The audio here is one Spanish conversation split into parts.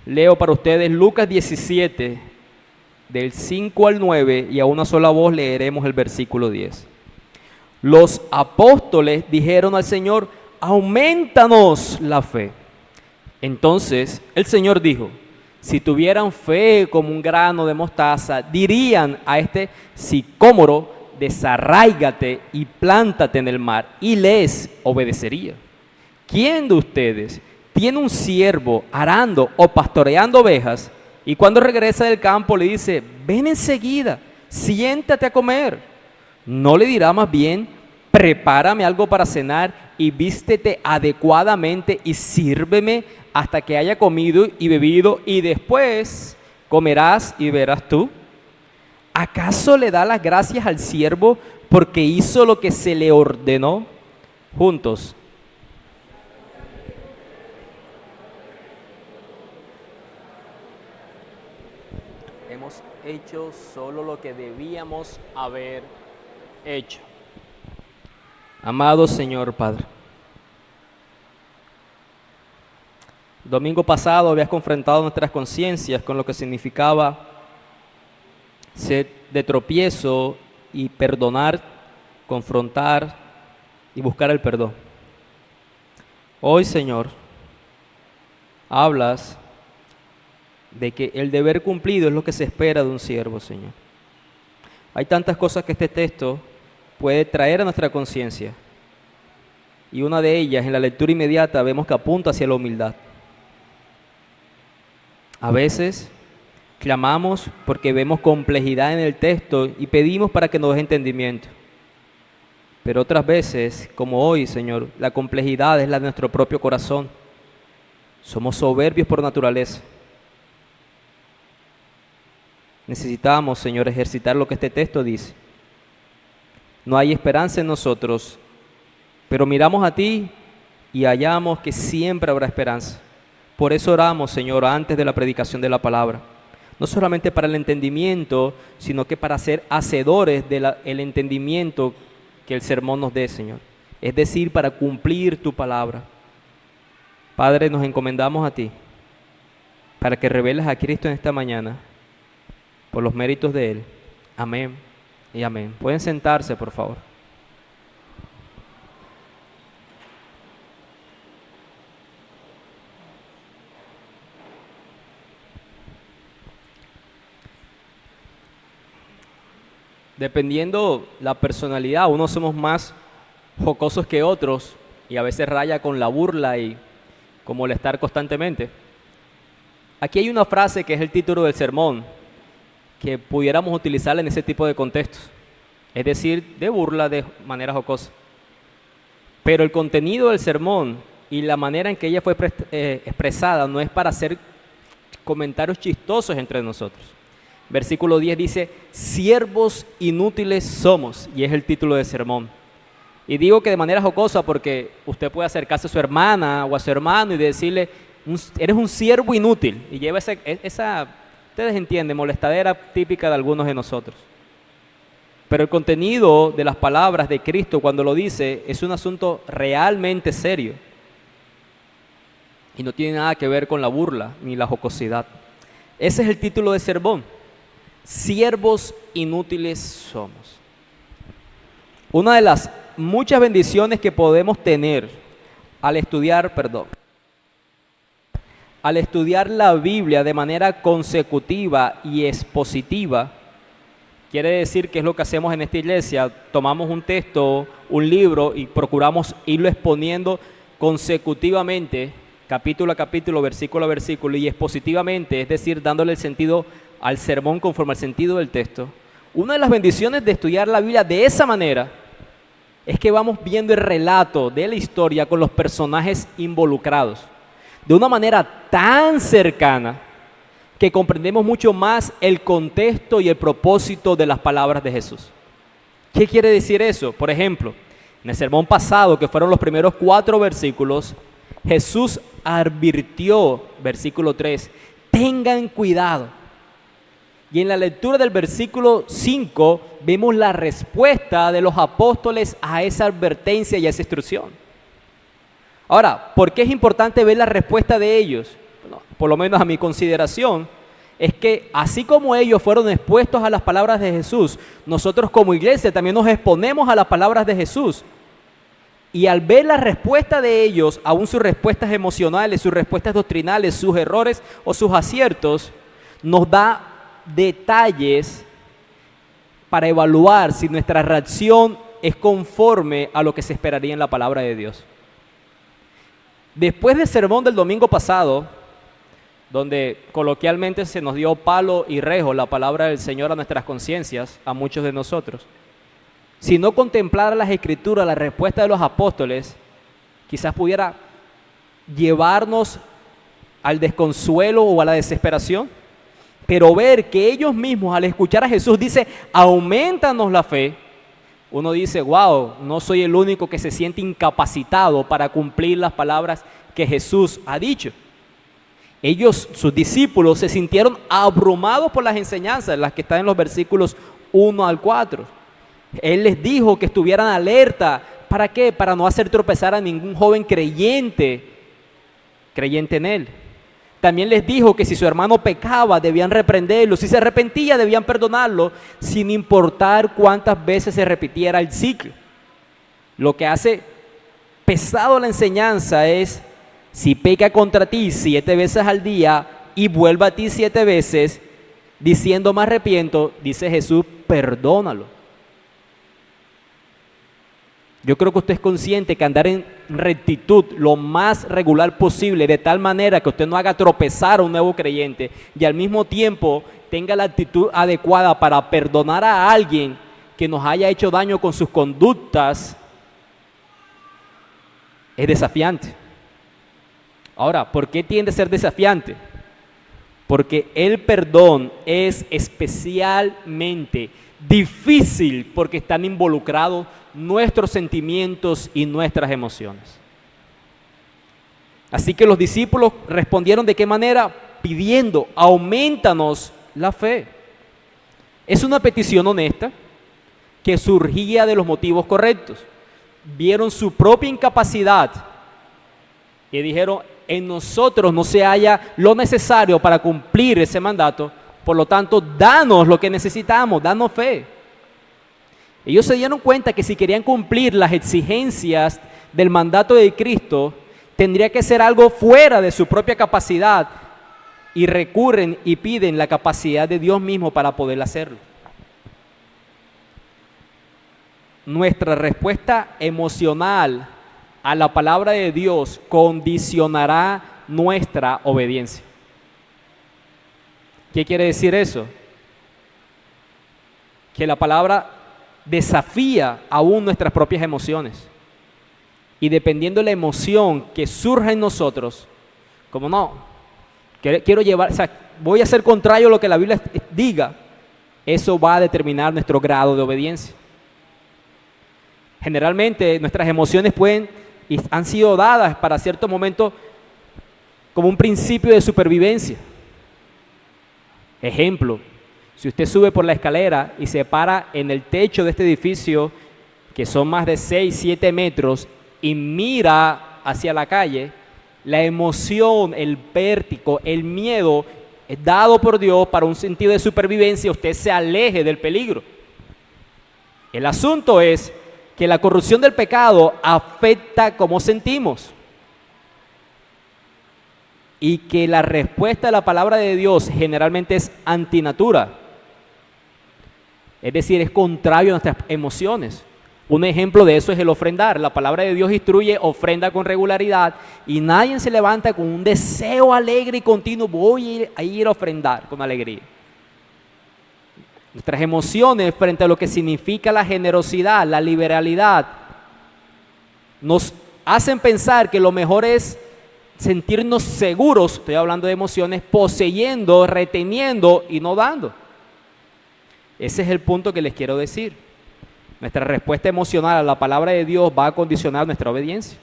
Leo para ustedes Lucas 17, del 5 al 9, y a una sola voz leeremos el versículo 10. Los apóstoles dijeron al Señor: aumentanos la fe. Entonces el Señor dijo: si tuvieran fe como un grano de mostaza, dirían a este sicómoro: desarráigate y plántate en el mar, y les obedecería. ¿Quién de ustedes tiene un siervo arando o pastoreando ovejas, y cuando regresa del campo le dice: ven enseguida, siéntate a comer? ¿No le dirá más bien: prepárame algo para cenar y vístete adecuadamente y sírveme hasta que haya comido y bebido, y después comerás y beberás tú? ¿Acaso le da las gracias al siervo porque hizo lo que se le ordenó? Juntos. Hemos hecho solo lo que debíamos haber hecho. Amado Señor Padre, domingo pasado habías confrontado nuestras conciencias con lo que significaba ser de tropiezo y perdonar, confrontar y buscar el perdón. Hoy, Señor, hablas de que el deber cumplido es lo que se espera de un siervo, Señor. Hay tantas cosas que este texto puede traer a nuestra conciencia, y una de ellas, en la lectura inmediata, vemos que apunta hacia la humildad. A veces clamamos porque vemos complejidad en el texto y pedimos para que nos dé entendimiento. Pero otras veces, como hoy, Señor, la complejidad es la de nuestro propio corazón. Somos soberbios por naturaleza. Necesitamos, Señor, ejercitar lo que este texto dice. No hay esperanza en nosotros, pero miramos a ti y hallamos que siempre habrá esperanza. Por eso oramos, Señor, antes de la predicación de la palabra. No solamente para el entendimiento, sino que para ser hacedores del entendimiento que el sermón nos dé, Señor. Es decir, para cumplir tu palabra. Padre, nos encomendamos a ti, para que reveles a Cristo en esta mañana, por los méritos de Él. Amén y amén. Pueden sentarse, por favor. Dependiendo la personalidad, unos somos más jocosos que otros y a veces raya con la burla y con molestar constantemente. Aquí hay una frase que es el título del sermón, que pudiéramos utilizarla en ese tipo de contextos, es decir, de burla de manera jocosa. Pero el contenido del sermón y la manera en que ella fue expresada no es para hacer comentarios chistosos entre nosotros. Versículo 10 dice: siervos inútiles somos, y es el título del sermón. Y digo que de manera jocosa porque usted puede acercarse a su hermana o a su hermano y decirle: eres un siervo inútil, y lleva esa, ustedes entienden, molestadera típica de algunos de nosotros. Pero el contenido de las palabras de Cristo cuando lo dice es un asunto realmente serio y no tiene nada que ver con la burla ni la jocosidad. Ese es el título del sermón: siervos inútiles somos. Una de las muchas bendiciones que podemos tener al estudiar la Biblia de manera consecutiva y expositiva, quiere decir que es lo que hacemos en esta iglesia: tomamos un texto, un libro, y procuramos irlo exponiendo consecutivamente, capítulo a capítulo, versículo a versículo, y expositivamente, es decir, dándole el sentido al sermón conforme al sentido del texto. Una de las bendiciones de estudiar la Biblia de esa manera es que vamos viendo el relato de la historia con los personajes involucrados de una manera tan cercana que comprendemos mucho más el contexto y el propósito de las palabras de Jesús. ¿Qué quiere decir eso? Por ejemplo, en el sermón pasado, que fueron los primeros 4 versículos, Jesús advirtió, versículo 3, tengan cuidado. Y en la lectura del versículo 5 vemos la respuesta de los apóstoles a esa advertencia y a esa instrucción. Ahora, ¿por qué es importante ver la respuesta de ellos? por lo menos a mi consideración, es que así como ellos fueron expuestos a las palabras de Jesús, nosotros como iglesia también nos exponemos a las palabras de Jesús. Y al ver la respuesta de ellos, aún sus respuestas emocionales, sus respuestas doctrinales, sus errores o sus aciertos, nos da detalles para evaluar si nuestra reacción es conforme a lo que se esperaría en la palabra de Dios. Después del sermón del domingo pasado, donde coloquialmente se nos dio palo y rejo la palabra del Señor a nuestras conciencias, a muchos de nosotros, si no contemplara las Escrituras, la respuesta de los apóstoles, quizás pudiera llevarnos al desconsuelo o a la desesperación, pero ver que ellos mismos al escuchar a Jesús dice, aumentanos la fe, uno dice, wow, no soy el único que se siente incapacitado para cumplir las palabras que Jesús ha dicho. Ellos, sus discípulos, se sintieron abrumados por las enseñanzas, las que están en los versículos 1 al 4. Él les dijo que estuvieran alerta. ¿Para qué? Para no hacer tropezar a ningún joven creyente en él. También les dijo que si su hermano pecaba, debían reprenderlo. Si se arrepentía, debían perdonarlo, sin importar cuántas veces se repitiera el ciclo. Lo que hace pesado la enseñanza es, si peca contra ti 7 veces al día y vuelve a ti 7 veces, diciendo me arrepiento, dice Jesús, perdónalo. Yo creo que usted es consciente que andar en rectitud lo más regular posible, de tal manera que usted no haga tropezar a un nuevo creyente y al mismo tiempo tenga la actitud adecuada para perdonar a alguien que nos haya hecho daño con sus conductas, es desafiante. Ahora, ¿por qué tiende a ser desafiante? Porque el perdón es especialmente difícil porque están involucrados nuestros sentimientos y nuestras emociones. Así que los discípulos respondieron ¿de qué manera? Pidiendo, aumentanos la fe. Es una petición honesta que surgía de los motivos correctos. Vieron su propia incapacidad y dijeron, en nosotros no se halla lo necesario para cumplir ese mandato, por lo tanto, danos lo que necesitamos, danos fe. Ellos se dieron cuenta que si querían cumplir las exigencias del mandato de Cristo, tendría que ser algo fuera de su propia capacidad y recurren y piden la capacidad de Dios mismo para poder hacerlo. Nuestra respuesta emocional a la palabra de Dios condicionará nuestra obediencia. ¿Qué quiere decir eso? Que la palabra desafía aún nuestras propias emociones. Y dependiendo de la emoción que surja en nosotros, como no, quiero llevar, o sea, voy a ser contrario a lo que la Biblia diga, eso va a determinar nuestro grado de obediencia. Generalmente nuestras emociones pueden y han sido dadas para cierto momento como un principio de supervivencia. Ejemplo, si usted sube por la escalera y se para en el techo de este edificio, que son más de 6, 7 metros, y mira hacia la calle, la emoción, el vértigo, el miedo es dado por Dios para un sentido de supervivencia, usted se aleje del peligro. El asunto es que la corrupción del pecado afecta cómo sentimos. Y que la respuesta a la palabra de Dios generalmente es antinatura. Es decir, es contrario a nuestras emociones. Un ejemplo de eso es el ofrendar. La palabra de Dios instruye ofrenda con regularidad y nadie se levanta con un deseo alegre y continuo, voy a ir a ofrendar con alegría. Nuestras emociones frente a lo que significa la generosidad, la liberalidad, nos hacen pensar que lo mejor es sentirnos seguros, estoy hablando de emociones, poseyendo, reteniendo y no dando. Ese es el punto que les quiero decir. Nuestra respuesta emocional a la palabra de Dios va a condicionar nuestra obediencia.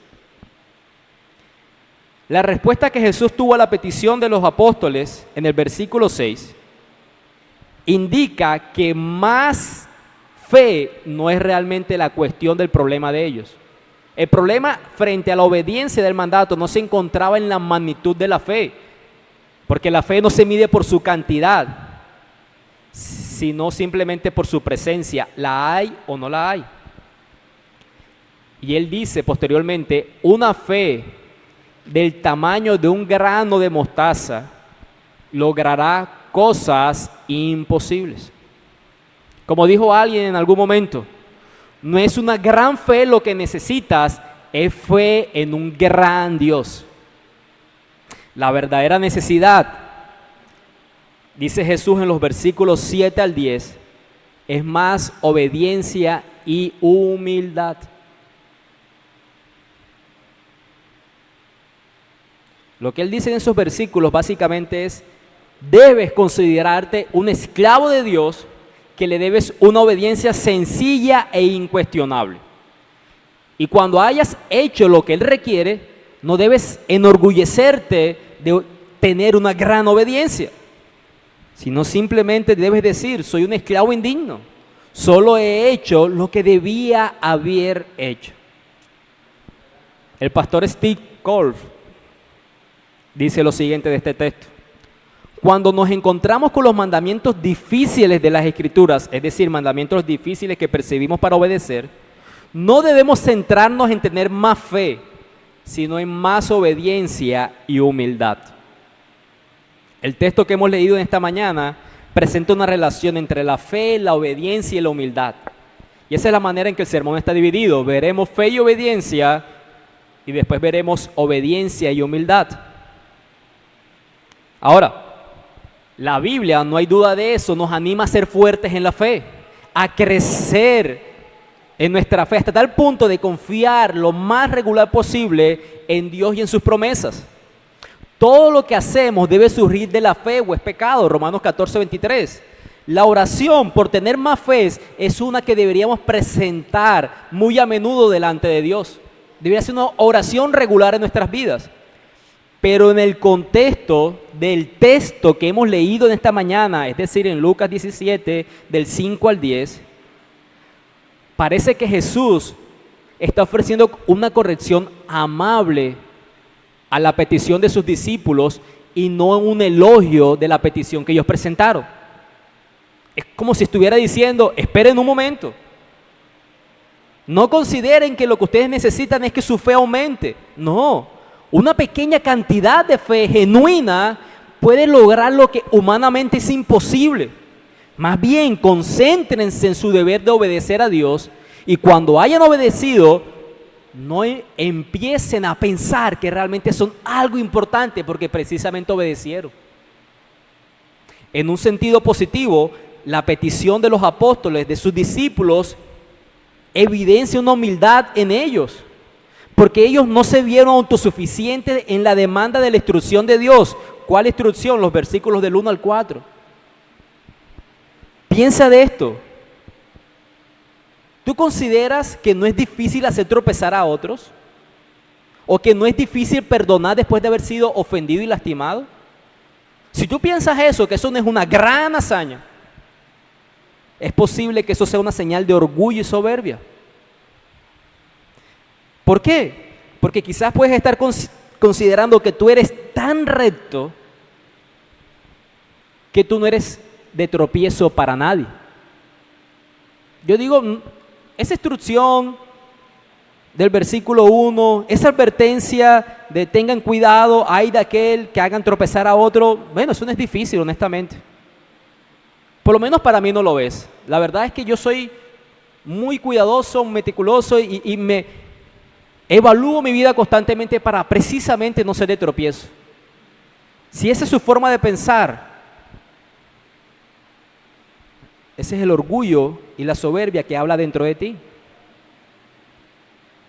La respuesta que Jesús tuvo a la petición de los apóstoles en el versículo 6 indica que más fe no es realmente la cuestión del problema de ellos. El problema frente a la obediencia del mandato no se encontraba en la magnitud de la fe, Porque la fe no se mide por su cantidad, sino simplemente por su presencia. ¿La hay o no la hay? Y él dice posteriormente, una fe del tamaño de un grano de mostaza logrará cosas imposibles. Como dijo alguien en algún momento, no es una gran fe lo que necesitas, es fe en un gran Dios. La verdadera necesidad, dice Jesús en los versículos 7 al 10, es más obediencia y humildad. Lo que él dice en esos versículos básicamente es, debes considerarte un esclavo de Dios que le debes una obediencia sencilla e incuestionable. Y cuando hayas hecho lo que Él requiere, no debes enorgullecerte de tener una gran obediencia, sino simplemente debes decir, soy un esclavo indigno, solo he hecho lo que debía haber hecho. El pastor Steve Kolf dice lo siguiente de este texto. Cuando nos encontramos con los mandamientos difíciles de las Escrituras, es decir, mandamientos difíciles que percibimos para obedecer, no debemos centrarnos en tener más fe, sino en más obediencia y humildad. El texto que hemos leído en esta mañana presenta una relación entre la fe, la obediencia y la humildad. Y esa es la manera en que el sermón está dividido. Veremos fe y obediencia y después veremos obediencia y humildad. Ahora, la Biblia, no hay duda de eso, nos anima a ser fuertes en la fe, a crecer en nuestra fe hasta tal punto de confiar lo más regular posible en Dios y en sus promesas. Todo lo que hacemos debe surgir de la fe o es pecado, Romanos 14:23. La oración por tener más fe es una que deberíamos presentar muy a menudo delante de Dios. Debería ser una oración regular en nuestras vidas. Pero en el contexto del texto que hemos leído en esta mañana, es decir, en Lucas 17, del 5 al 10, parece que Jesús está ofreciendo una corrección amable a la petición de sus discípulos y no un elogio de la petición que ellos presentaron. Es como si estuviera diciendo, esperen un momento. No consideren que lo que ustedes necesitan es que su fe aumente. No. Una pequeña cantidad de fe genuina puede lograr lo que humanamente es imposible. Más bien, concéntrense en su deber de obedecer a Dios y cuando hayan obedecido, no empiecen a pensar que realmente son algo importante porque precisamente obedecieron. En un sentido positivo, la petición de los apóstoles, de sus discípulos, evidencia una humildad en ellos. Porque ellos no se vieron autosuficientes en la demanda de la instrucción de Dios. ¿Cuál instrucción? Los versículos del 1 al 4. Piensa de esto. ¿Tú consideras que no es difícil hacer tropezar a otros? ¿O que no es difícil perdonar después de haber sido ofendido y lastimado? Si tú piensas eso, que eso no es una gran hazaña, es posible que eso sea una señal de orgullo y soberbia. ¿Por qué? Porque quizás puedes estar considerando que tú eres tan recto que tú no eres de tropiezo para nadie. Yo digo, esa instrucción del versículo 1, esa advertencia de tengan cuidado, hay de aquel que hagan tropezar a otro, bueno, eso no es difícil, honestamente. Por lo menos para mí no lo es. La verdad es que yo soy muy cuidadoso, meticuloso y me evalúo mi vida constantemente para precisamente no ser de tropiezo. Si esa es su forma de pensar, ese es el orgullo y la soberbia que habla dentro de ti.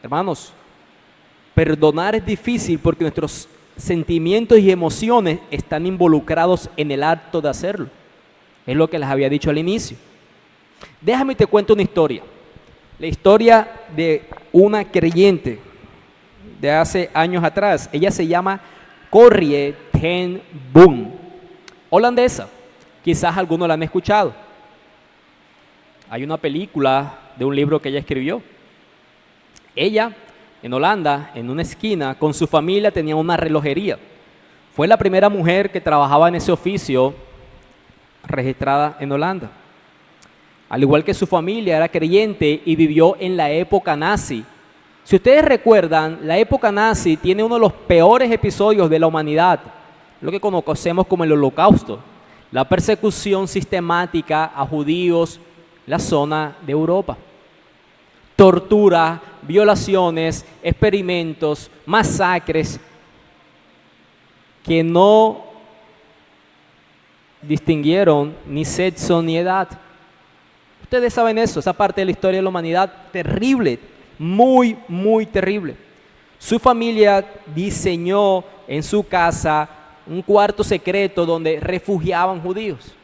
Hermanos, perdonar es difícil porque nuestros sentimientos y emociones están involucrados en el acto de hacerlo. Es lo que les había dicho al inicio. Déjame te cuento una historia. La historia de una creyente de hace años atrás. Ella se llama Corrie ten Boom, holandesa. Quizás algunos la han escuchado. Hay una película de un libro que ella escribió. Ella, en Holanda, en una esquina, con su familia tenía una relojería. Fue la primera mujer que trabajaba en ese oficio registrada en Holanda. Al igual que su familia, era creyente y vivió en la época nazi. Si ustedes recuerdan, la época nazi tiene uno de los peores episodios de la humanidad, lo que conocemos como el Holocausto, la persecución sistemática a judíos en la zona de Europa. Tortura, violaciones, experimentos, masacres que no distinguieron ni sexo ni edad. Ustedes saben eso, esa parte de la historia de la humanidad terrible, muy, muy terrible. Su familia diseñó en su casa un cuarto secreto donde refugiaban judíos.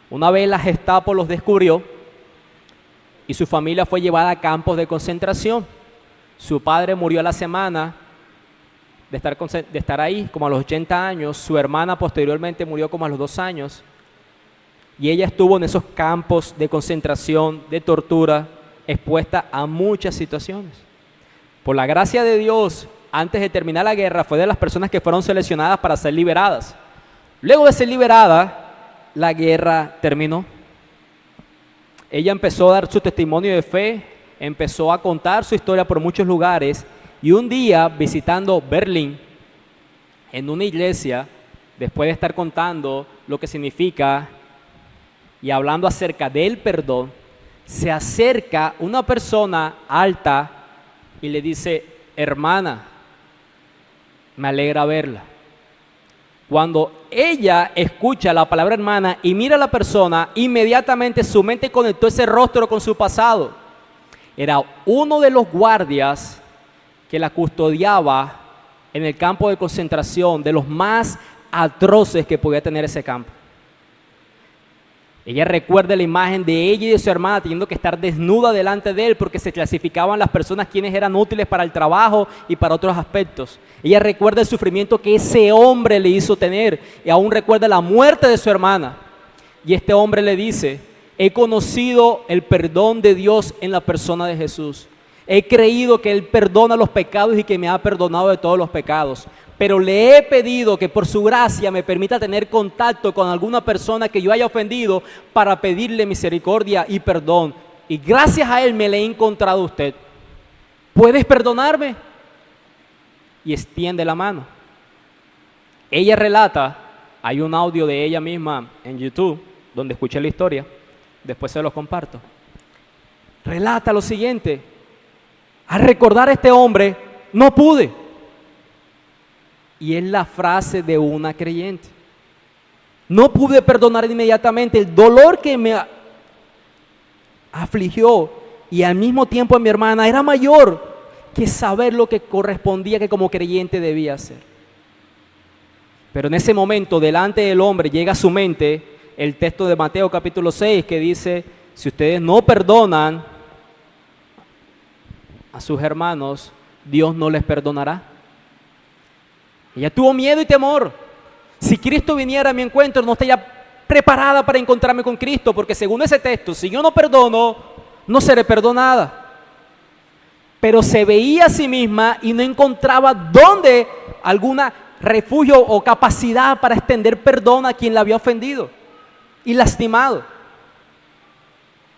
Una vez la Gestapo los descubrió y su familia fue llevada a campos de concentración. Su padre murió a la semana de estar ahí, como a los 80 años. Su hermana posteriormente murió como a los 2 años. Y ella estuvo en esos campos de concentración, de tortura, expuesta a muchas situaciones. Por la gracia de Dios, antes de terminar la guerra, fue de las personas que fueron seleccionadas para ser liberadas. Luego de ser liberada, la guerra terminó. Ella empezó a dar su testimonio de fe, empezó a contar su historia por muchos lugares, y un día, visitando Berlín, en una iglesia, después de estar contando lo que significa y hablando acerca del perdón, se acerca una persona alta y le dice: hermana, me alegra verla. Cuando ella escucha la palabra hermana y mira a la persona, inmediatamente su mente conectó ese rostro con su pasado. Era uno de los guardias que la custodiaba en el campo de concentración, de los más atroces que podía tener ese campo. Ella recuerda la imagen de ella y de su hermana teniendo que estar desnuda delante de él porque se clasificaban las personas quienes eran útiles para el trabajo y para otros aspectos. Ella recuerda el sufrimiento que ese hombre le hizo tener y aún recuerda la muerte de su hermana. Y este hombre le dice: he conocido el perdón de Dios en la persona de Jesús. He creído que Él perdona los pecados y que me ha perdonado de todos los pecados. Pero le he pedido que por su gracia me permita tener contacto con alguna persona que yo haya ofendido para pedirle misericordia y perdón. Y gracias a Él me le he encontrado a usted. ¿Puedes perdonarme? Y extiende la mano. Ella relata, hay un audio de ella misma en YouTube donde escuché la historia, después se los comparto. Relata lo siguiente: al recordar a este hombre, no pude. Y es la frase de una creyente. No pude perdonar inmediatamente. El dolor que me afligió y al mismo tiempo a mi hermana era mayor que saber lo que correspondía que como creyente debía hacer. Pero en ese momento, delante del hombre, llega a su mente el texto de Mateo capítulo 6 que dice: si ustedes no perdonan a sus hermanos, Dios no les perdonará. Ella tuvo miedo y temor. Si Cristo viniera a mi encuentro, no estaría preparada para encontrarme con Cristo, porque según ese texto, si yo no perdono, no seré perdonada. Pero se veía a sí misma y no encontraba dónde alguna refugio o capacidad para extender perdón a quien la había ofendido y lastimado.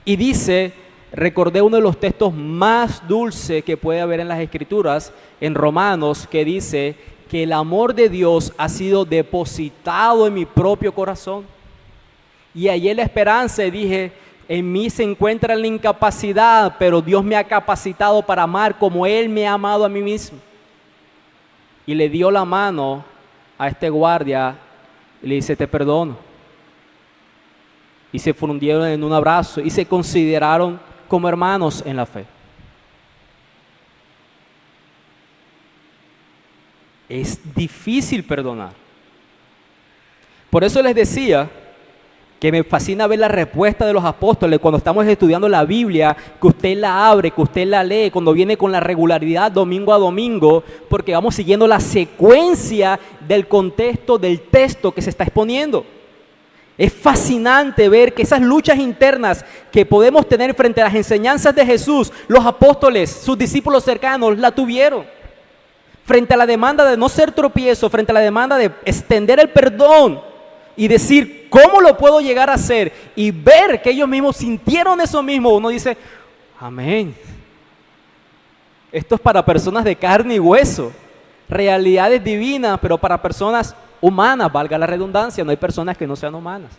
Y dice, recordé uno de los textos más dulces que puede haber en las Escrituras, en Romanos, que dice que el amor de Dios ha sido depositado en mi propio corazón. Y hallé la esperanza y dije: en mí se encuentra la incapacidad, pero Dios me ha capacitado para amar como Él me ha amado a mí mismo. Y le dio la mano a este guardia y le dice: te perdono. Y se fundieron en un abrazo y se consideraron como hermanos en la fe. Es difícil perdonar. Por eso les decía que me fascina ver la respuesta de los apóstoles cuando estamos estudiando la Biblia, que usted la abre, que usted la lee, cuando viene con la regularidad domingo a domingo, porque vamos siguiendo la secuencia del contexto del texto que se está exponiendo. Es fascinante ver que esas luchas internas que podemos tener frente a las enseñanzas de Jesús, los apóstoles, sus discípulos cercanos, la tuvieron. frente a la demanda de no ser tropiezo, frente a la demanda de extender el perdón y decir, ¿cómo lo puedo llegar a hacer? Y ver que ellos mismos sintieron eso mismo, uno dice, amén. Esto es para personas de carne y hueso, realidades divinas, pero para personas humanas, valga la redundancia, no hay personas que no sean humanas.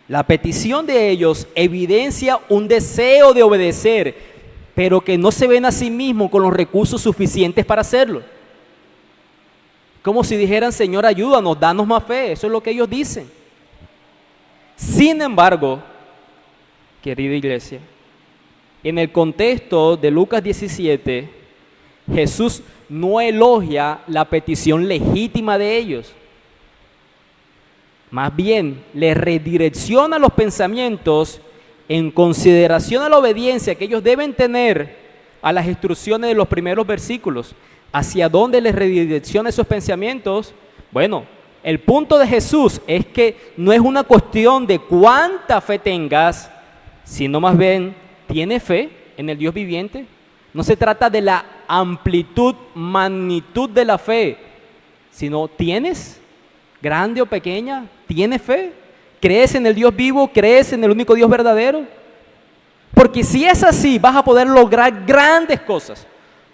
La petición de ellos evidencia un deseo de obedecer, pero que no se ven a sí mismos con los recursos suficientes para hacerlo. Como si dijeran, Señor, ayúdanos, danos más fe. Eso es lo que ellos dicen. Sin embargo, querida iglesia, en el contexto de Lucas 17, Jesús no elogia la petición legítima de ellos. Más bien, le redirecciona los pensamientos en consideración a la obediencia que ellos deben tener a las instrucciones de los primeros versículos. ¿Hacia dónde les redirecciona esos pensamientos? Bueno, el punto de Jesús es que no es una cuestión de cuánta fe tengas, sino más bien, ¿tienes fe en el Dios viviente? No se trata de la amplitud, magnitud de la fe, sino ¿tienes? Grande o pequeña, ¿tienes fe? ¿Crees en el Dios vivo? ¿Crees en el único Dios verdadero? Porque si es así, vas a poder lograr grandes cosas.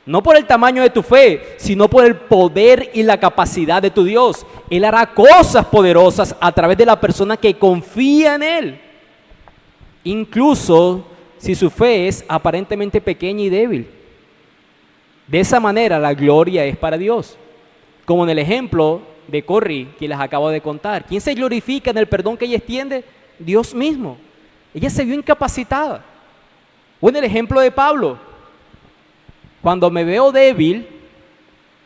No por el tamaño de tu fe, sino por el poder y la capacidad de tu Dios. Él hará cosas poderosas a través de la persona que confía en Él. Incluso si su fe es aparentemente pequeña y débil. De esa manera la gloria es para Dios. Como en el ejemplo de Corrie, que les acabo de contar. ¿Quién se glorifica en el perdón que ella extiende? Dios mismo. Ella se vio incapacitada. O en el ejemplo de Pablo. Cuando me veo débil,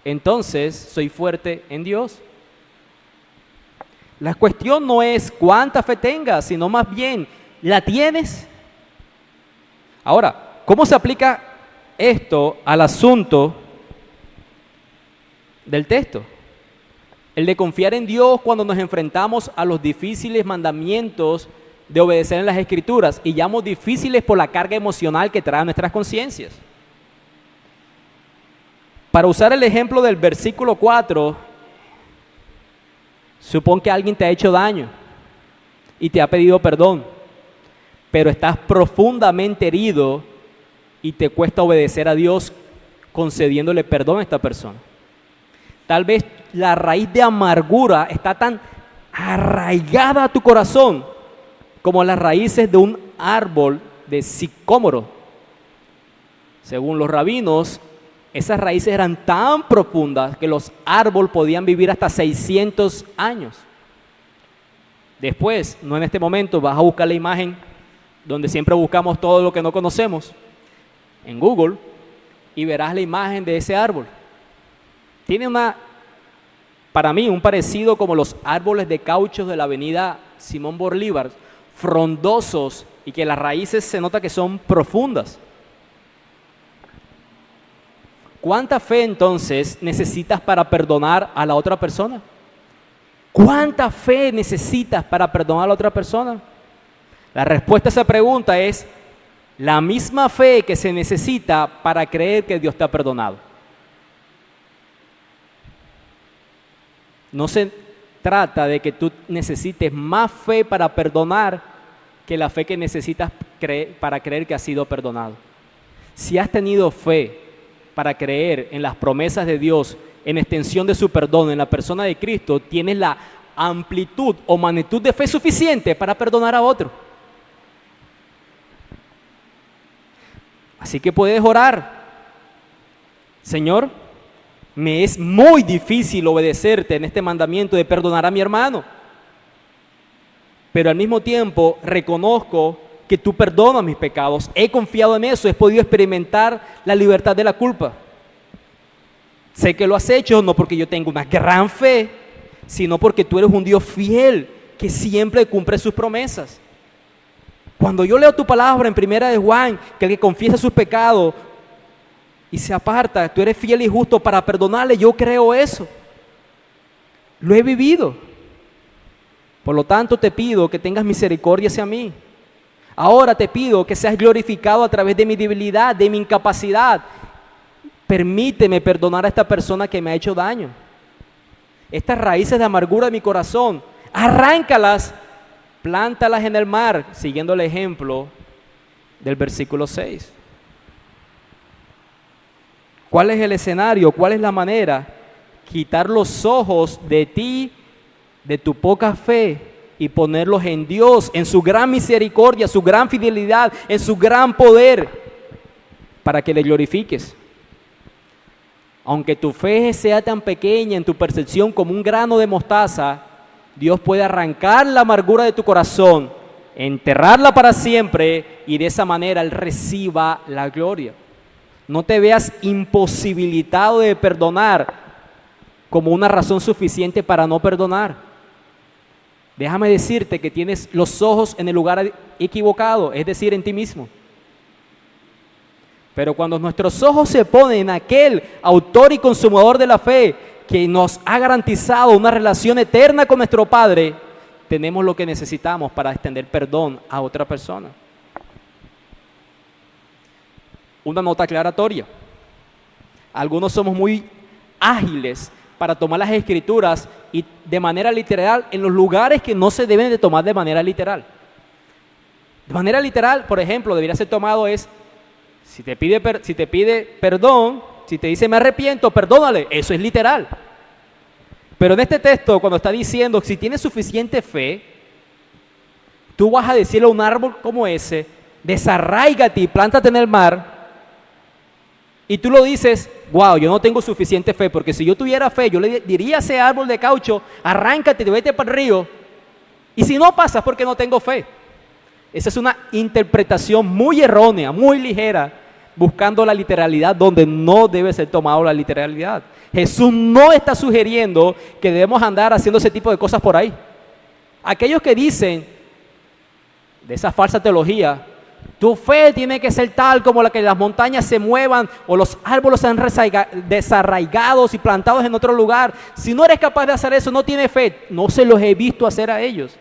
entonces soy fuerte en Dios. La cuestión no es cuánta fe tengas, sino más bien, ¿la tienes? Ahora, ¿cómo se aplica esto al asunto del texto? El de confiar en Dios cuando nos enfrentamos a los difíciles mandamientos de obedecer en las Escrituras, y llamo difíciles por la carga emocional que traen nuestras conciencias. Para usar el ejemplo del versículo 4, supón que alguien te ha hecho daño y te ha pedido perdón, pero estás profundamente herido y te cuesta obedecer a Dios concediéndole perdón a esta persona. Tal vez la raíz de amargura está tan arraigada a tu corazón como las raíces de un árbol de sicómoro. Según los rabinos, esas raíces eran tan profundas que los árboles podían vivir hasta 600 años. Después, no en este momento, vas a buscar la imagen donde siempre buscamos todo lo que no conocemos en Google y verás la imagen de ese árbol. Tiene para mí, un parecido como los árboles de cauchos de la avenida Simón Bolívar, frondosos y que las raíces se nota que son profundas. ¿Cuánta fe entonces necesitas para perdonar a la otra persona? ¿Cuánta fe necesitas para perdonar a la otra persona? La respuesta a esa pregunta es la misma fe que se necesita para creer que Dios te ha perdonado. No se trata de que tú necesites más fe para perdonar que la fe que necesitas para creer que has sido perdonado. Si has tenido fe para creer en las promesas de Dios, en extensión de su perdón en la persona de Cristo, tienes la amplitud o magnitud de fe suficiente para perdonar a otro. Así que puedes orar: Señor, me es muy difícil obedecerte en este mandamiento de perdonar a mi hermano, pero al mismo tiempo reconozco que tú perdonas mis pecados. He confiado en eso, he podido experimentar la libertad de la culpa. Sé que lo has hecho no porque yo tengo una gran fe, sino porque tú eres un Dios fiel que siempre cumple sus promesas. Cuando yo leo tu palabra en 1 de Juan, que el que confiesa sus pecados y se aparta, tú eres fiel y justo para perdonarle, yo creo eso. Lo he vivido. Por lo tanto, te pido que tengas misericordia hacia mí. Ahora te pido que seas glorificado a través de mi debilidad, de mi incapacidad. Permíteme perdonar a esta persona que me ha hecho daño. Estas raíces de amargura de mi corazón, arráncalas, plántalas en el mar, siguiendo el ejemplo del versículo 6. ¿Cuál es el escenario? ¿Cuál es la manera? Quitar los ojos de ti, de tu poca fe, y ponerlos en Dios, en su gran misericordia, su gran fidelidad, en su gran poder, para que le glorifiques. Aunque tu fe sea tan pequeña en tu percepción como un grano de mostaza, Dios puede arrancar la amargura de tu corazón, enterrarla para siempre, y de esa manera Él reciba la gloria. No te veas imposibilitado de perdonar como una razón suficiente para no perdonar. Déjame decirte que tienes los ojos en el lugar equivocado, es decir, en ti mismo. Pero cuando nuestros ojos se ponen en aquel autor y consumador de la fe que nos ha garantizado una relación eterna con nuestro Padre, tenemos lo que necesitamos para extender perdón a otra persona. Una nota aclaratoria. Algunos somos muy ágiles para tomar las escrituras y de manera literal en los lugares que no se deben de tomar de manera literal. De manera literal, por ejemplo, debería ser tomado si te pide perdón, si te dice me arrepiento, perdónale, eso es literal. Pero en este texto, cuando está diciendo si tienes suficiente fe, tú vas a decirle a un árbol como ese, desarráigate y plántate en el mar, y tú lo dices, wow, yo no tengo suficiente fe, porque si yo tuviera fe, yo le diría a ese árbol de caucho, arráncate y vete para el río, y si no pasa es porque no tengo fe. Esa es una interpretación muy errónea, muy ligera, buscando la literalidad donde no debe ser tomado la literalidad. Jesús no está sugiriendo que debemos andar haciendo ese tipo de cosas por ahí. Aquellos que dicen de esa falsa teología, tu fe tiene que ser tal como la que las montañas se muevan o los árboles sean desarraigados y plantados en otro lugar. Si no eres capaz de hacer eso, no tienes fe. No se los he visto hacer a ellos.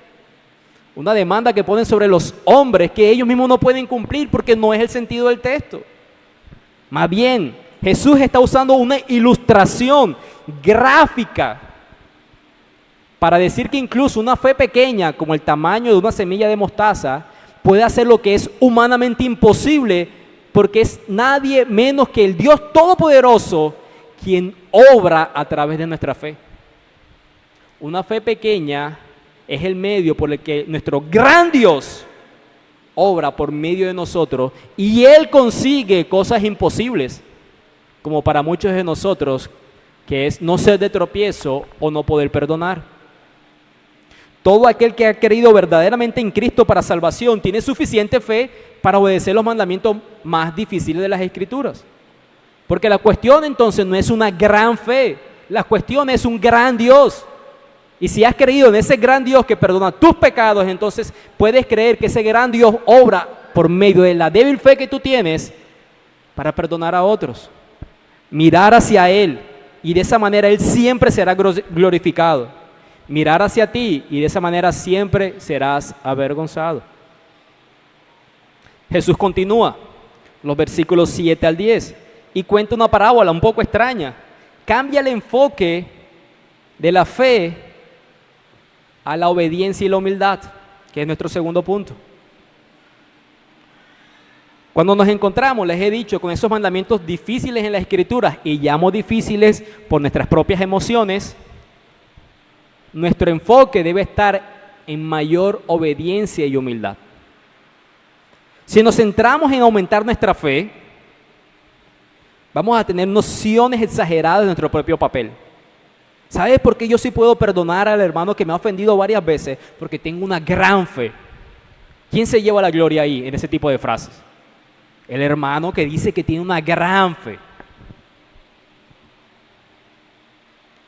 Una demanda que ponen sobre los hombres que ellos mismos no pueden cumplir porque no es el sentido del texto. Más bien, Jesús está usando una ilustración gráfica para decir que incluso una fe pequeña, como el tamaño de una semilla de mostaza, puede hacer lo que es humanamente imposible, porque es nadie menos que el Dios Todopoderoso quien obra a través de nuestra fe. Una fe pequeña es el medio por el que nuestro gran Dios obra por medio de nosotros, y Él consigue cosas imposibles, como para muchos de nosotros, que es no ser de tropiezo o no poder perdonar. Todo aquel que ha creído verdaderamente en Cristo para salvación tiene suficiente fe para obedecer los mandamientos más difíciles de las Escrituras. Porque la cuestión entonces no es una gran fe, la cuestión es un gran Dios. Y si has creído en ese gran Dios que perdona tus pecados, entonces puedes creer que ese gran Dios obra por medio de la débil fe que tú tienes para perdonar a otros. Mirar hacia Él, y de esa manera Él siempre será glorificado. Mirar hacia ti, y de esa manera siempre serás avergonzado. Jesús continúa los versículos 7 al 10 y cuenta una parábola un poco extraña. Cambia el enfoque de la fe a la obediencia y la humildad, que es nuestro segundo punto. Cuando nos encontramos, les he dicho, con esos mandamientos difíciles en las Escrituras, y llamo difíciles por nuestras propias emociones, nuestro enfoque debe estar en mayor obediencia y humildad. Si nos centramos en aumentar nuestra fe, vamos a tener nociones exageradas de nuestro propio papel. ¿Sabes por qué yo sí puedo perdonar al hermano que me ha ofendido varias veces? Porque tengo una gran fe. ¿Quién se lleva la gloria ahí en ese tipo de frases? El hermano que dice que tiene una gran fe.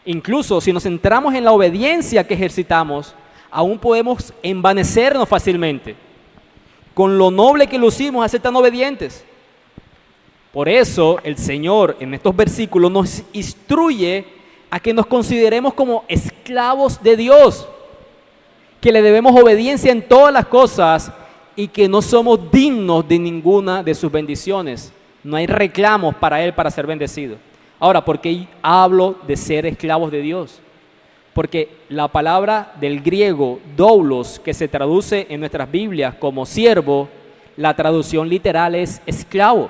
Incluso si nos centramos en la obediencia que ejercitamos, aún podemos envanecernos fácilmente con lo noble que lucimos a ser tan obedientes. Por eso el Señor en estos versículos nos instruye a que nos consideremos como esclavos de Dios, que le debemos obediencia en todas las cosas y que no somos dignos de ninguna de sus bendiciones. No hay reclamos para Él para ser bendecido. Ahora, ¿por qué hablo de ser esclavos de Dios? Porque la palabra del griego doulos, que se traduce en nuestras Biblias como siervo, la traducción literal es esclavo.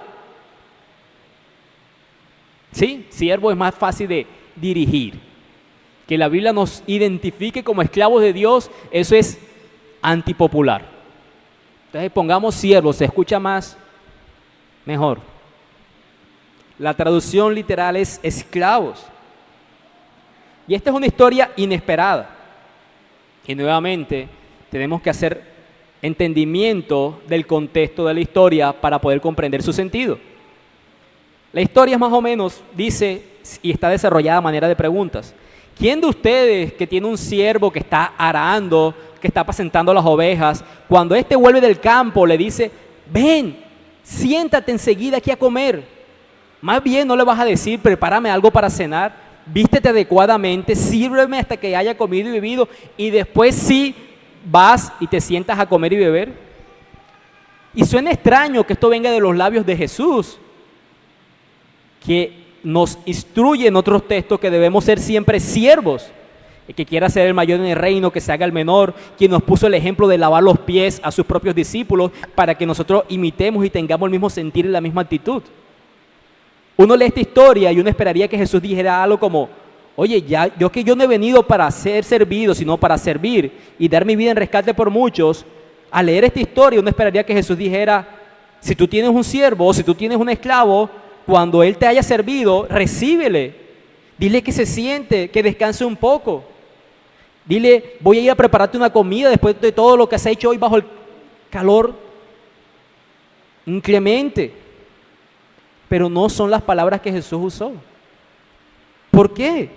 ¿Sí? Siervo es más fácil de dirigir. Que la Biblia nos identifique como esclavos de Dios, eso es antipopular. Entonces pongamos siervo, se escucha más, mejor. La traducción literal es esclavos. Y esta es una historia inesperada. Y nuevamente tenemos que hacer entendimiento del contexto de la historia para poder comprender su sentido. La historia más o menos dice y está desarrollada a manera de preguntas. ¿Quién de ustedes que tiene un siervo que está arando, que está apacentando las ovejas, cuando éste vuelve del campo le dice, ven, siéntate enseguida aquí a comer? Más bien no le vas a decir, prepárame algo para cenar, vístete adecuadamente, sírveme hasta que haya comido y bebido, y después sí vas y te sientas a comer y beber. Y suena extraño que esto venga de los labios de Jesús, que nos instruye en otros textos que debemos ser siempre siervos. El que quiera ser el mayor en el reino, que se haga el menor, quien nos puso el ejemplo de lavar los pies a sus propios discípulos para que nosotros imitemos y tengamos el mismo sentir y la misma actitud. Uno lee esta historia y uno esperaría que Jesús dijera algo como, oye, yo no he venido para ser servido, sino para servir y dar mi vida en rescate por muchos. Al leer esta historia uno esperaría que Jesús dijera, si tú tienes un siervo o si tú tienes un esclavo, cuando él te haya servido, recíbele. Dile que se siente, que descanse un poco. Dile, voy a ir a prepararte una comida después de todo lo que has hecho hoy bajo el calor inclemente. Pero no son las palabras que Jesús usó. ¿Por qué?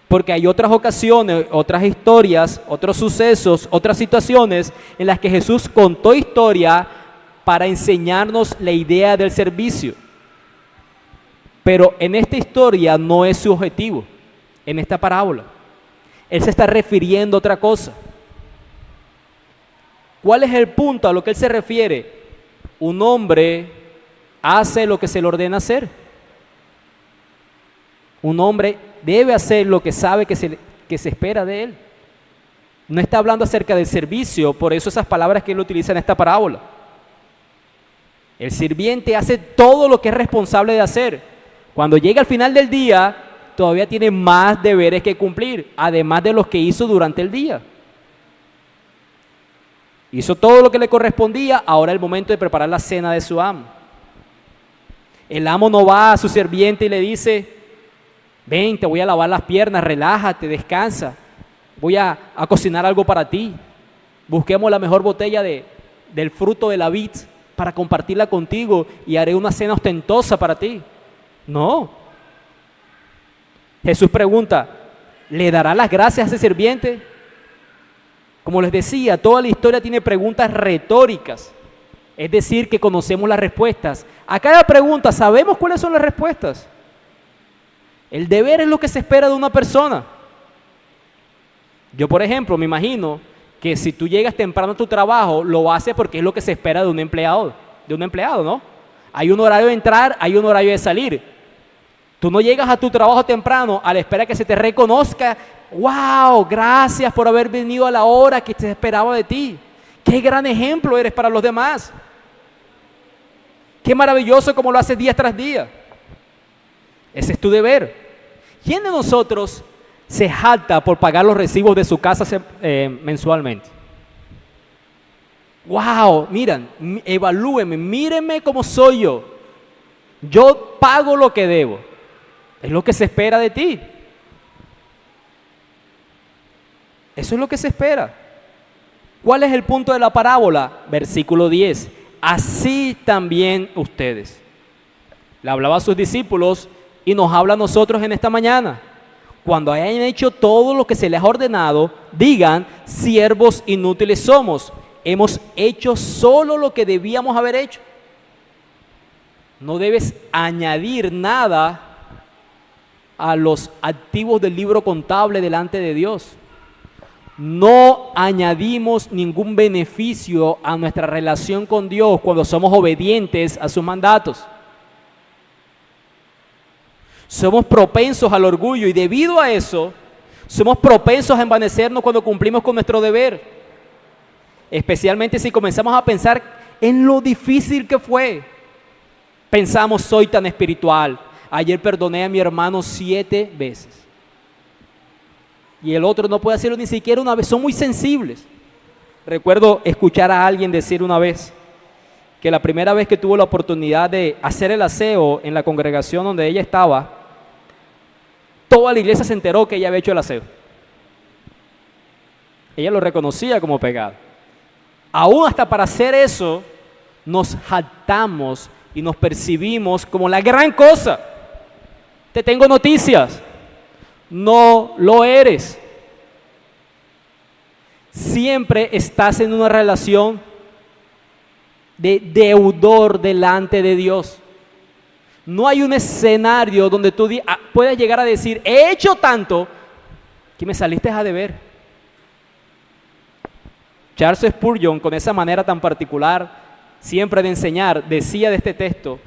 Porque hay otras ocasiones, otras historias, otros sucesos, otras situaciones en las que Jesús contó historia para enseñarnos la idea del servicio. Pero en esta historia no es su objetivo, en esta parábola. Él se está refiriendo a otra cosa. ¿Cuál es el punto a lo que él se refiere? Un hombre hace lo que se le ordena hacer. Un hombre debe hacer lo que sabe que se espera de él. No está hablando acerca del servicio, por eso esas palabras que él utiliza en esta parábola. El sirviente hace todo lo que es responsable de hacer. Cuando llega al final del día, todavía tiene más deberes que cumplir, además de los que hizo durante el día. Hizo todo lo que le correspondía, ahora es el momento de preparar la cena de su amo. El amo no va a su sirviente y le dice, ven, te voy a lavar las piernas, relájate, descansa, voy a cocinar algo para ti. Busquemos la mejor botella del fruto de la vid para compartirla contigo y haré una cena ostentosa para ti. No. Jesús pregunta, ¿le dará las gracias a ese sirviente? Como les decía, toda la historia tiene preguntas retóricas. Es decir, que conocemos las respuestas. A cada pregunta sabemos cuáles son las respuestas. El deber es lo que se espera de una persona. Yo, por ejemplo, me imagino que si tú llegas temprano a tu trabajo, lo haces porque es lo que se espera de un empleado, ¿no? Hay un horario de entrar, hay un horario de salir. Tú no llegas a tu trabajo temprano a la espera que se te reconozca. ¡Wow! Gracias por haber venido a la hora que se esperaba de ti. ¡Qué gran ejemplo eres para los demás! ¡Qué maravilloso como lo haces día tras día! Ese es tu deber. ¿Quién de nosotros se jacta por pagar los recibos de su casa mensualmente? ¡Wow! Miren, evalúenme, mírenme cómo soy yo. Yo pago lo que debo. Es lo que se espera de ti. Eso es lo que se espera. ¿Cuál es el punto de la parábola? Versículo 10. Así también ustedes. Le hablaba a sus discípulos y nos habla a nosotros en esta mañana. Cuando hayan hecho todo lo que se les ha ordenado, digan, siervos inútiles somos. Hemos hecho solo lo que debíamos haber hecho. No debes añadir nada a los activos del libro contable delante de Dios. no añadimos ningún beneficio a nuestra relación con Dios cuando somos obedientes a sus mandatos. Somos propensos al orgullo y debido a eso, somos propensos a envanecernos cuando cumplimos con nuestro deber. Especialmente si comenzamos a pensar en lo difícil que fue. Pensamos, soy tan espiritual. Ayer perdoné a mi hermano 7 veces. Y el otro no puede hacerlo ni siquiera una vez. Son muy sensibles. Recuerdo escuchar a alguien decir una vez que la primera vez que tuvo la oportunidad de hacer el aseo en la congregación donde ella estaba, toda la iglesia se enteró que ella había hecho el aseo. Ella lo reconocía como pecado. Aún hasta para hacer eso, nos jactamos y nos percibimos como la gran cosa. Te tengo noticias. No lo eres. Siempre estás en una relación de deudor delante de Dios. No hay un escenario donde tú puedas llegar a decir, he hecho tanto que me saliste a deber. Charles Spurgeon, con esa manera tan particular siempre de enseñar, decía de este texto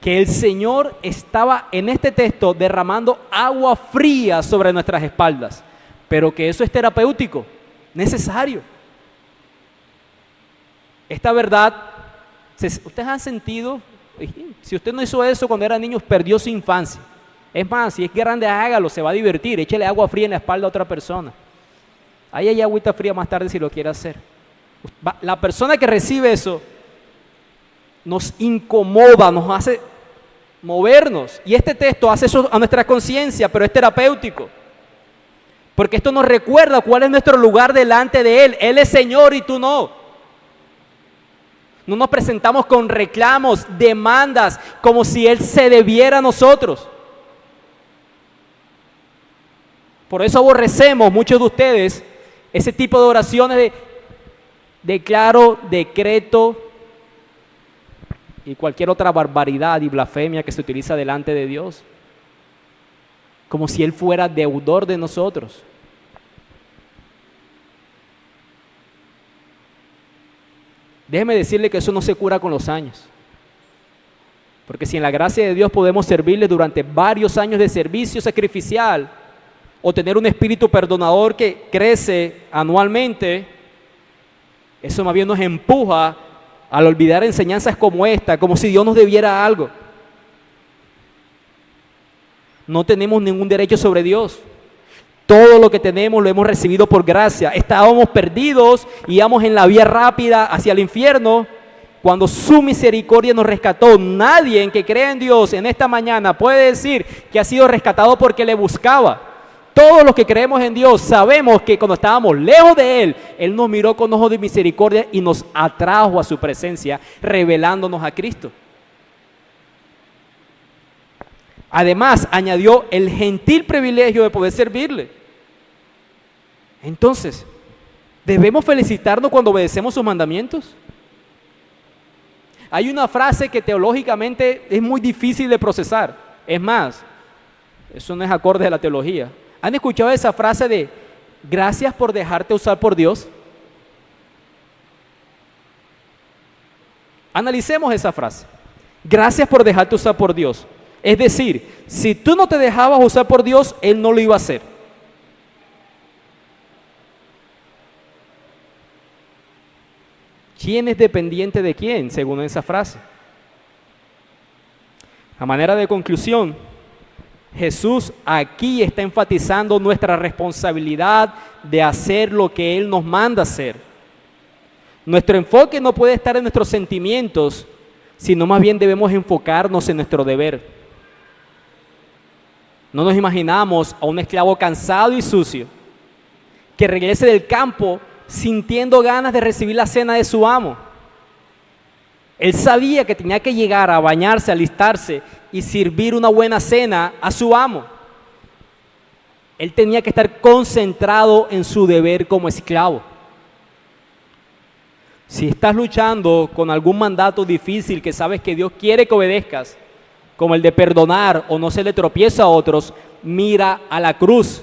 que el Señor estaba en este texto derramando agua fría sobre nuestras espaldas, pero que eso es terapéutico, necesario. Esta verdad, ustedes han sentido, si usted no hizo eso cuando era niño, perdió su infancia. Es más, si es grande, hágalo, se va a divertir, échele agua fría en la espalda a otra persona. Ahí hay agüita fría más tarde si lo quiere hacer. La persona que recibe eso nos incomoda, nos hace movernos. Y este texto hace eso a nuestra conciencia, pero es terapéutico. Porque esto nos recuerda cuál es nuestro lugar delante de Él. Él es Señor y tú no. No nos presentamos con reclamos, demandas, como si Él se debiera a nosotros. Por eso aborrecemos, muchos de ustedes, ese tipo de oraciones de declaro, decreto y cualquier otra barbaridad y blasfemia que se utiliza delante de Dios. Como si Él fuera deudor de nosotros. Déjeme decirle que eso no se cura con los años. Porque si en la gracia de Dios podemos servirle durante varios años de servicio sacrificial o tener un espíritu perdonador que crece anualmente, eso más bien nos empuja al olvidar enseñanzas como esta, como si Dios nos debiera algo. No tenemos ningún derecho sobre Dios. Todo lo que tenemos lo hemos recibido por gracia. Estábamos perdidos y íbamos en la vía rápida hacia el infierno cuando su misericordia nos rescató. Nadie que crea en Dios en esta mañana puede decir que ha sido rescatado porque le buscaba. Todos los que creemos en Dios sabemos que cuando estábamos lejos de Él, Él nos miró con ojos de misericordia y nos atrajo a su presencia, revelándonos a Cristo. Además, añadió el gentil privilegio de poder servirle. Entonces, ¿debemos felicitarnos cuando obedecemos sus mandamientos? Hay una frase que teológicamente es muy difícil de procesar. Es más, eso no es acorde a la teología. ¿Han escuchado esa frase de gracias por dejarte usar por Dios? Analicemos esa frase. Gracias por dejarte usar por Dios. Es decir, si tú no te dejabas usar por Dios, Él no lo iba a hacer. ¿Quién es dependiente de quién, según esa frase? A manera de conclusión, Jesús aquí está enfatizando nuestra responsabilidad de hacer lo que Él nos manda hacer. Nuestro enfoque no puede estar en nuestros sentimientos, sino más bien debemos enfocarnos en nuestro deber. No nos imaginamos a un esclavo cansado y sucio que regrese del campo sintiendo ganas de recibir la cena de su amo. Él sabía que tenía que llegar a bañarse, alistarse y servir una buena cena a su amo. Él tenía que estar concentrado en su deber como esclavo. Si estás luchando con algún mandato difícil que sabes que Dios quiere que obedezcas, como el de perdonar o no se le tropieza a otros, mira a la cruz,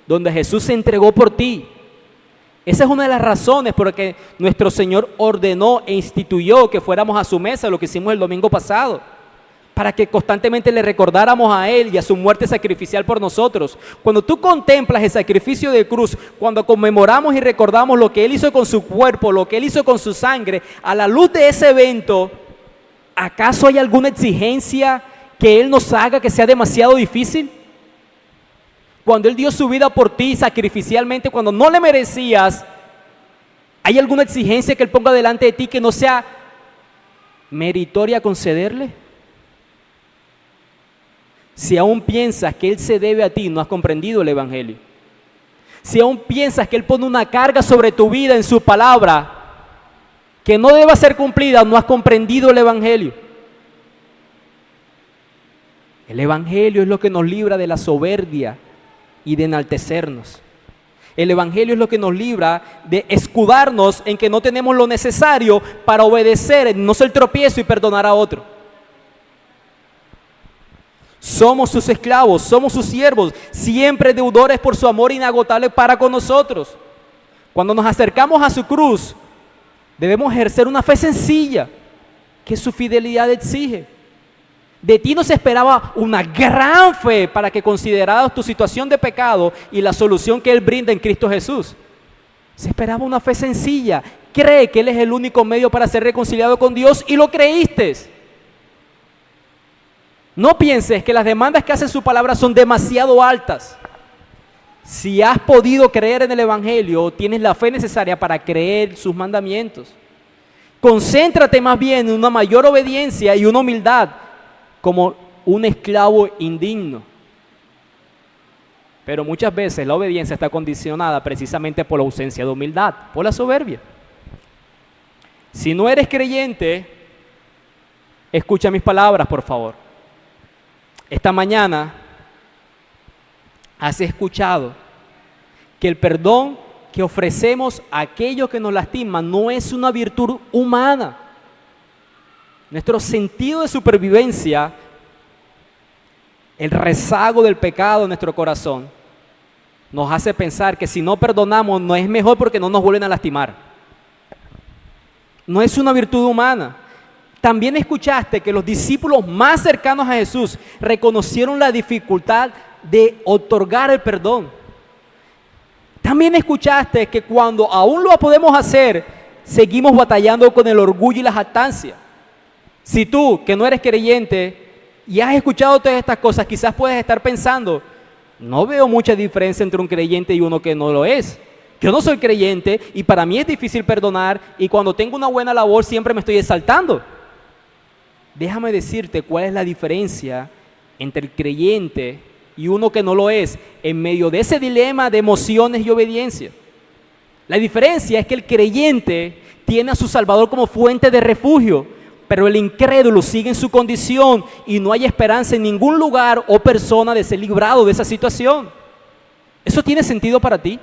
donde Jesús se entregó por ti. Esa es una de las razones por las que nuestro Señor ordenó e instituyó que fuéramos a su mesa, lo que hicimos el domingo pasado, para que constantemente le recordáramos a Él y a su muerte sacrificial por nosotros. Cuando tú contemplas el sacrificio de cruz, cuando conmemoramos y recordamos lo que Él hizo con su cuerpo, lo que Él hizo con su sangre, a la luz de ese evento, ¿acaso hay alguna exigencia que Él nos haga que sea demasiado difícil? Cuando Él dio su vida por ti sacrificialmente, cuando no le merecías, ¿hay alguna exigencia que Él ponga delante de ti que no sea meritoria concederle? Si aún piensas que Él se debe a ti, no has comprendido el Evangelio. Si aún piensas que Él pone una carga sobre tu vida en su palabra que no deba ser cumplida, no has comprendido el Evangelio. El Evangelio es lo que nos libra de la soberbia y de enaltecernos. El Evangelio es lo que nos libra de escudarnos en que no tenemos lo necesario para obedecer, no ser tropiezo y perdonar a otro. Somos sus esclavos, somos sus siervos, siempre deudores por su amor inagotable para con nosotros. Cuando nos acercamos a su cruz, debemos ejercer una fe sencilla que su fidelidad exige. De ti no se esperaba una gran fe para que consideraras tu situación de pecado y la solución que Él brinda en Cristo Jesús. Se esperaba una fe sencilla. Cree que Él es el único medio para ser reconciliado con Dios y lo creíste. No pienses que las demandas que hace su palabra son demasiado altas. Si has podido creer en el Evangelio, tienes la fe necesaria para creer sus mandamientos. Concéntrate más bien en una mayor obediencia y una humildad como un esclavo indigno. Pero muchas veces la obediencia está condicionada precisamente por la ausencia de humildad, por la soberbia. Si no eres creyente, escucha mis palabras, por favor. Esta mañana has escuchado que el perdón que ofrecemos a aquellos que nos lastiman no es una virtud humana. Nuestro sentido de supervivencia, el rezago del pecado en nuestro corazón, nos hace pensar que si no perdonamos no es mejor porque no nos vuelven a lastimar. No es una virtud humana. También escuchaste que los discípulos más cercanos a Jesús reconocieron la dificultad de otorgar el perdón. También escuchaste que cuando aún lo podemos hacer, seguimos batallando con el orgullo y la jactancia. Si tú, que no eres creyente y has escuchado todas estas cosas, quizás puedes estar pensando, no veo mucha diferencia entre un creyente y uno que no lo es. Yo no soy creyente y para mí es difícil perdonar y cuando tengo una buena labor siempre me estoy exaltando. Déjame decirte cuál es la diferencia entre el creyente y uno que no lo es en medio de ese dilema de emociones y obediencia. La diferencia es que el creyente tiene a su Salvador como fuente de refugio, pero el incrédulo sigue en su condición y no hay esperanza en ningún lugar o persona de ser librado de esa situación. ¿Eso tiene sentido para ti?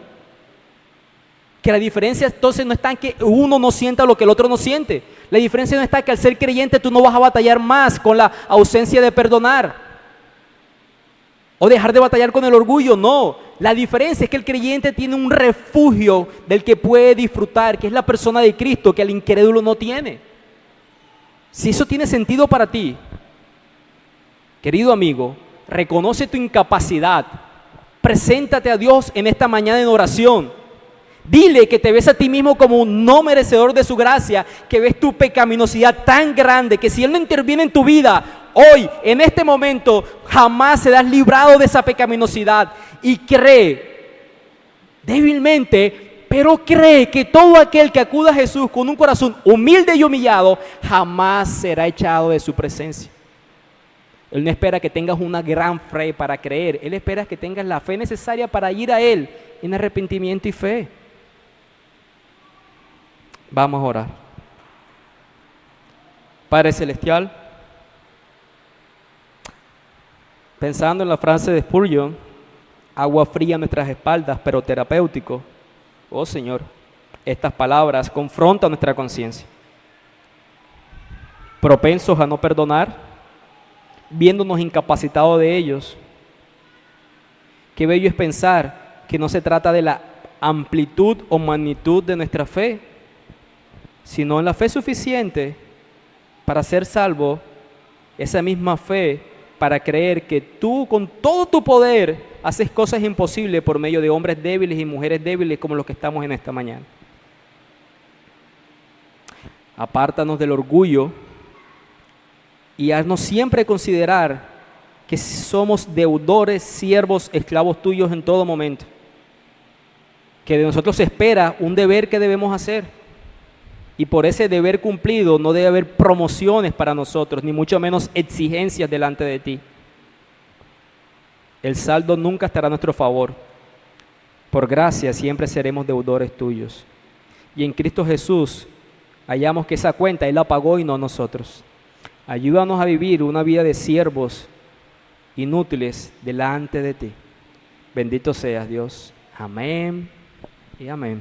Que la diferencia entonces no está en que uno no sienta lo que el otro no siente. La diferencia no está en que al ser creyente tú no vas a batallar más con la ausencia de perdonar o dejar de batallar con el orgullo. No, la diferencia es que el creyente tiene un refugio del que puede disfrutar, que es la persona de Cristo, que el incrédulo no tiene. Si eso tiene sentido para ti, querido amigo, reconoce tu incapacidad, preséntate a Dios en esta mañana en oración. Dile que te ves a ti mismo como un no merecedor de su gracia, que ves tu pecaminosidad tan grande que si Él no interviene en tu vida, hoy, en este momento, jamás serás librado de esa pecaminosidad. Y cree, débilmente, pero cree que todo aquel que acuda a Jesús con un corazón humilde y humillado, jamás será echado de su presencia. Él no espera que tengas una gran fe para creer, Él espera que tengas la fe necesaria para ir a Él en arrepentimiento y fe. Vamos a orar. Padre Celestial, pensando en la frase de Spurgeon, agua fría a nuestras espaldas, pero terapéutico. Oh Señor, estas palabras confrontan nuestra conciencia. Propensos a no perdonar, viéndonos incapacitados de ellos. Qué bello es pensar que no se trata de la amplitud o magnitud de nuestra fe, sino en la fe suficiente para ser salvo, esa misma fe para creer que tú con todo tu poder haces cosas imposibles por medio de hombres débiles y mujeres débiles como los que estamos en esta mañana. Apártanos del orgullo y haznos siempre considerar que somos deudores, siervos, esclavos tuyos en todo momento. Que de nosotros se espera un deber que debemos hacer. Y por ese deber cumplido no debe haber promociones para nosotros, ni mucho menos exigencias delante de ti. El saldo nunca estará a nuestro favor. Por gracia siempre seremos deudores tuyos. Y en Cristo Jesús hallamos que esa cuenta Él la pagó y no nosotros. Ayúdanos a vivir una vida de siervos inútiles delante de ti. Bendito seas, Dios. Amén y amén.